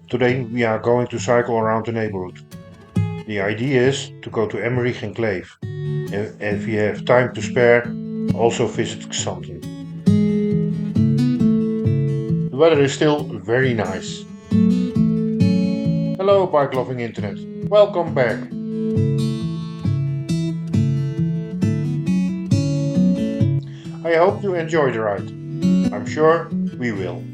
Today we are going to cycle around the neighborhood. The idea is to go to Emmerich and Kleef. If you have time to spare, also visit Xanten. The weather is still very nice. Hello bike loving internet, welcome back. I hope you enjoy the ride. I'm sure we will.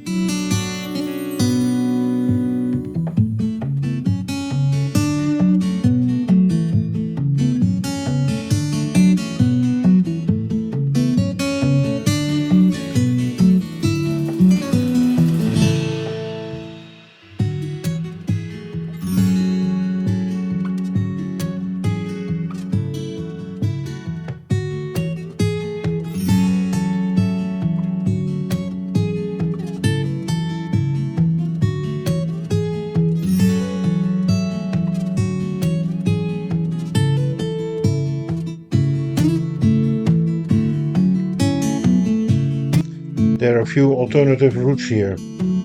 There are a few alternative routes here,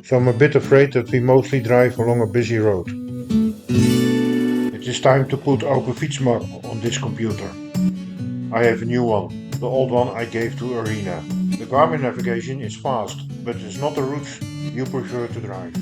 so I'm a bit afraid that we mostly drive along a busy road. It is time to put Open Fietsmap on this computer. I have a new one, the old one I gave to Arena. The Garmin navigation is fast, but it's not the routes you prefer to drive.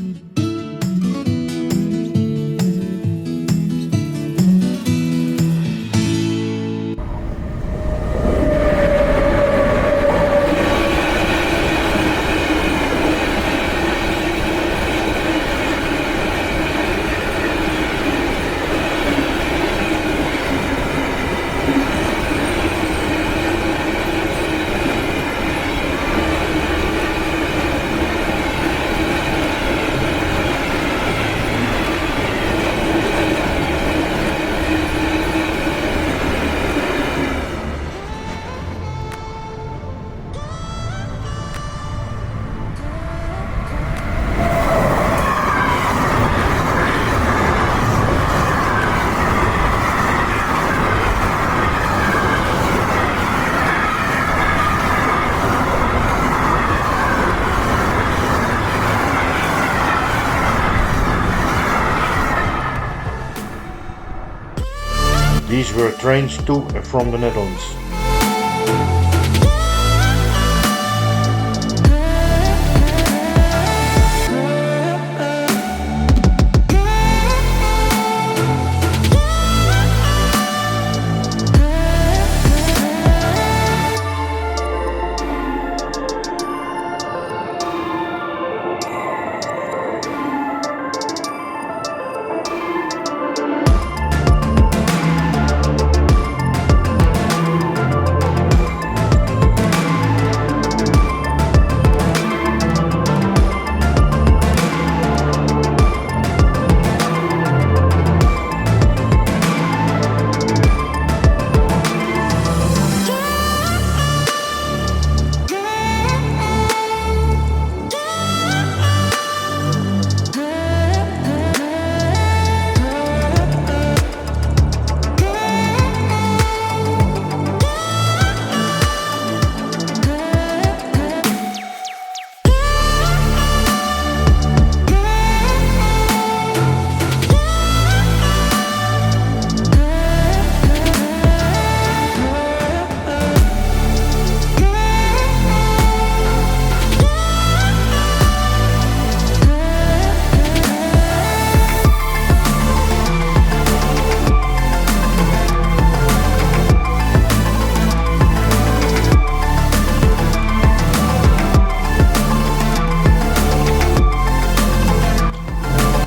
These were trains to and from the Netherlands.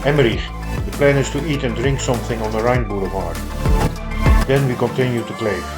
Emmerich. The plan is to eat and drink something on the Rhine Boulevard. Then we continue to Kleef.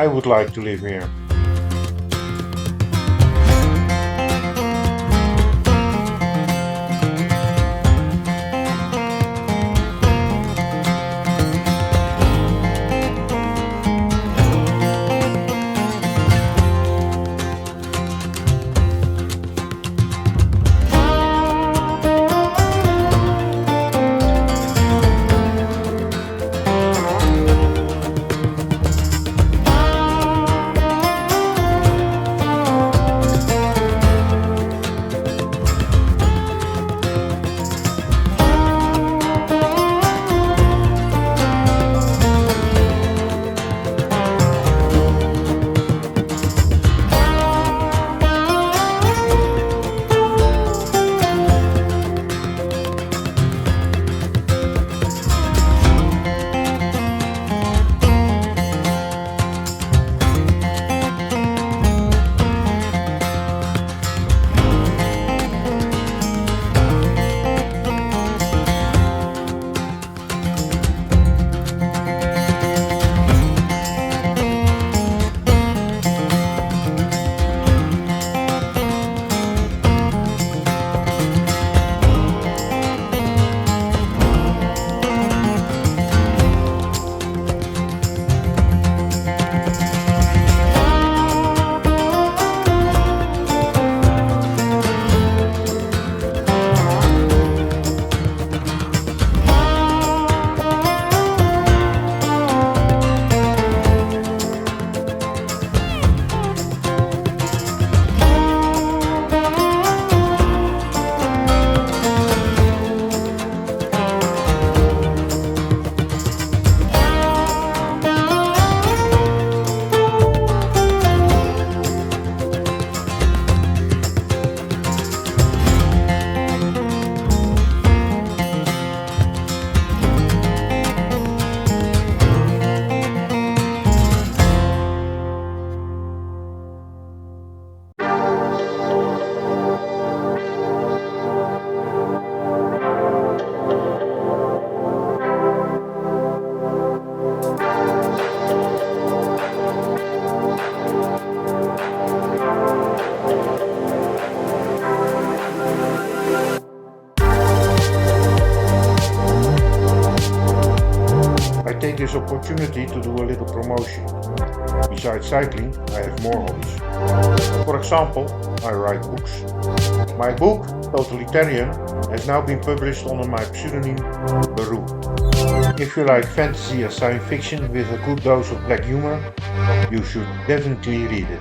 I would like to live here. I take this opportunity to do a little promotion. Besides cycling, I have more hobbies. For example, I write books. My book, Totalitarian, has now been published under my pseudonym Baru. If you like fantasy and science fiction with a good dose of black humor, you should definitely read it.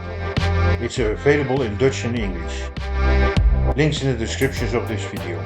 It's available in Dutch and English. Links in the descriptions of this video.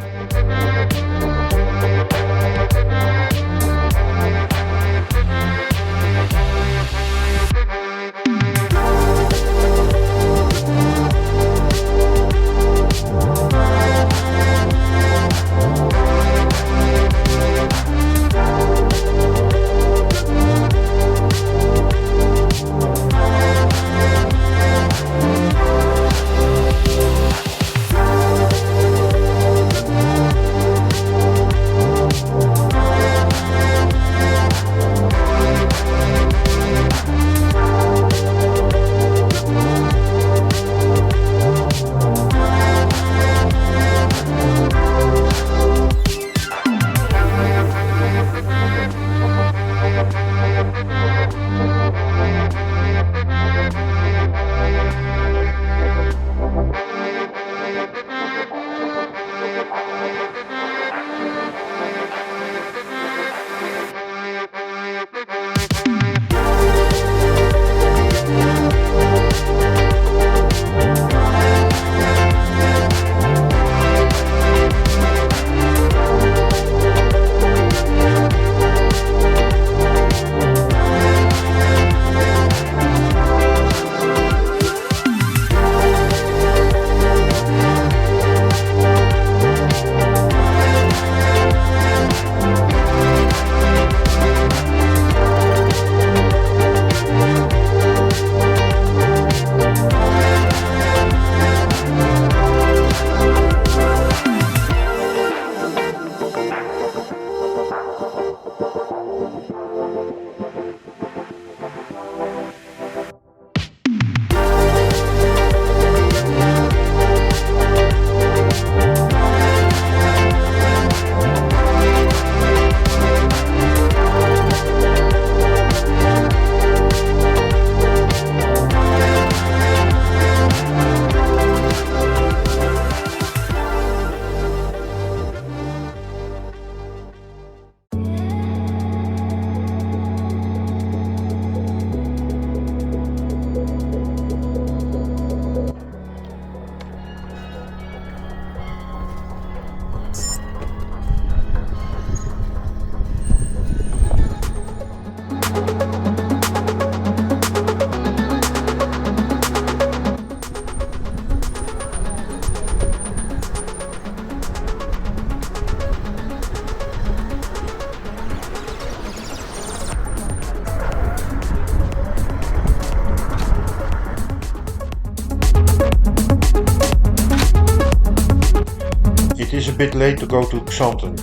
a bit late to go to Xanten.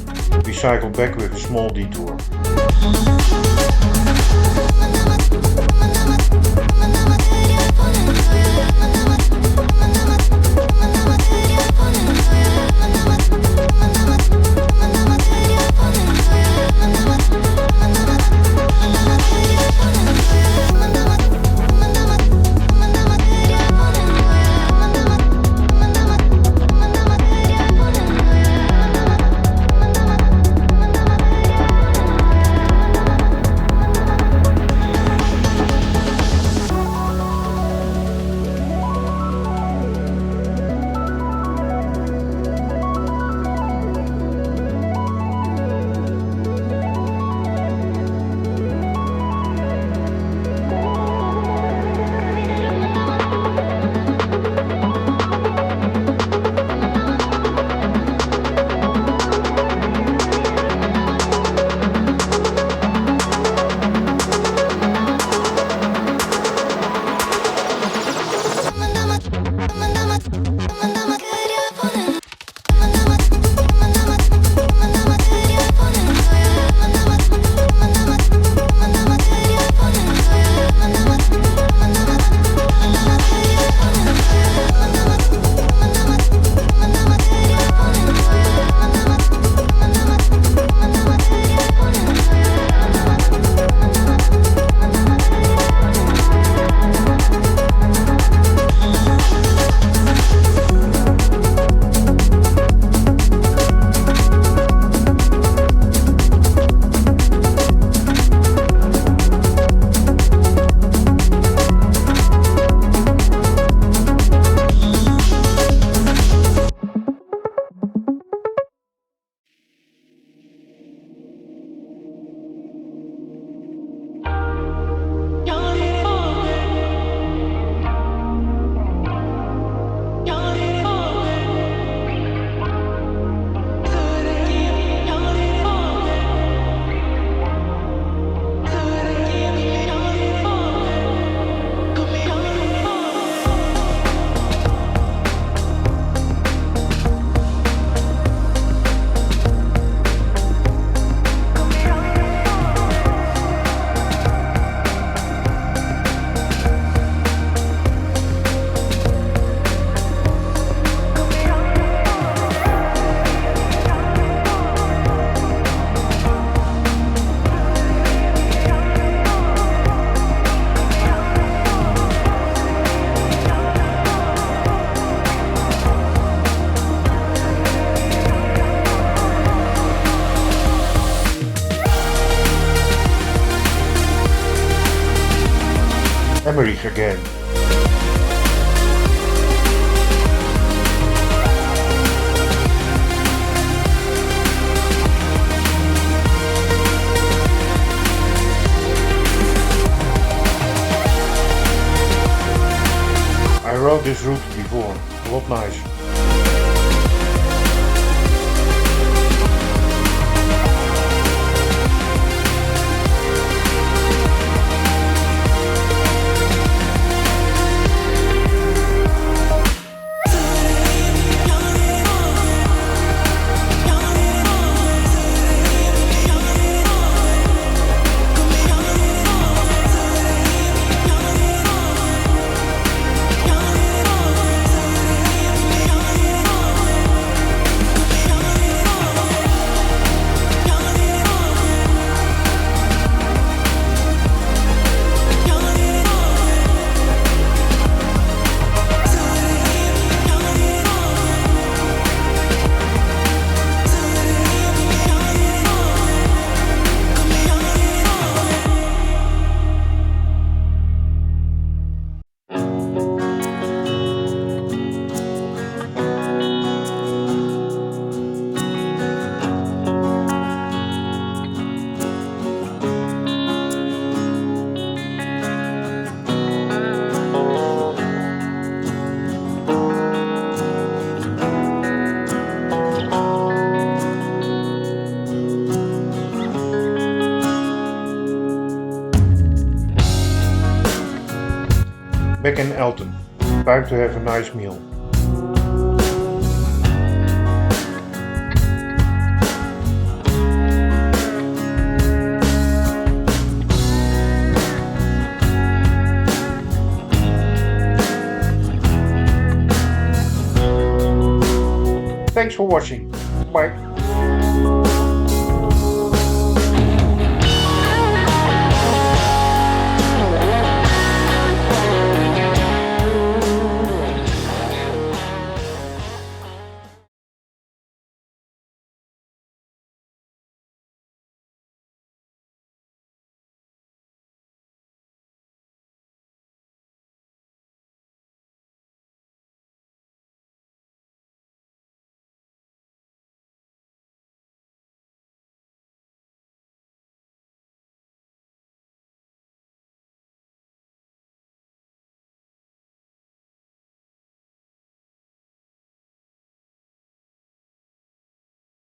We cycled back with a small detour. Emmerich again. I rode this route before, a lot nicer. Back in Elton, time to have a nice meal. Thanks for watching. Bye.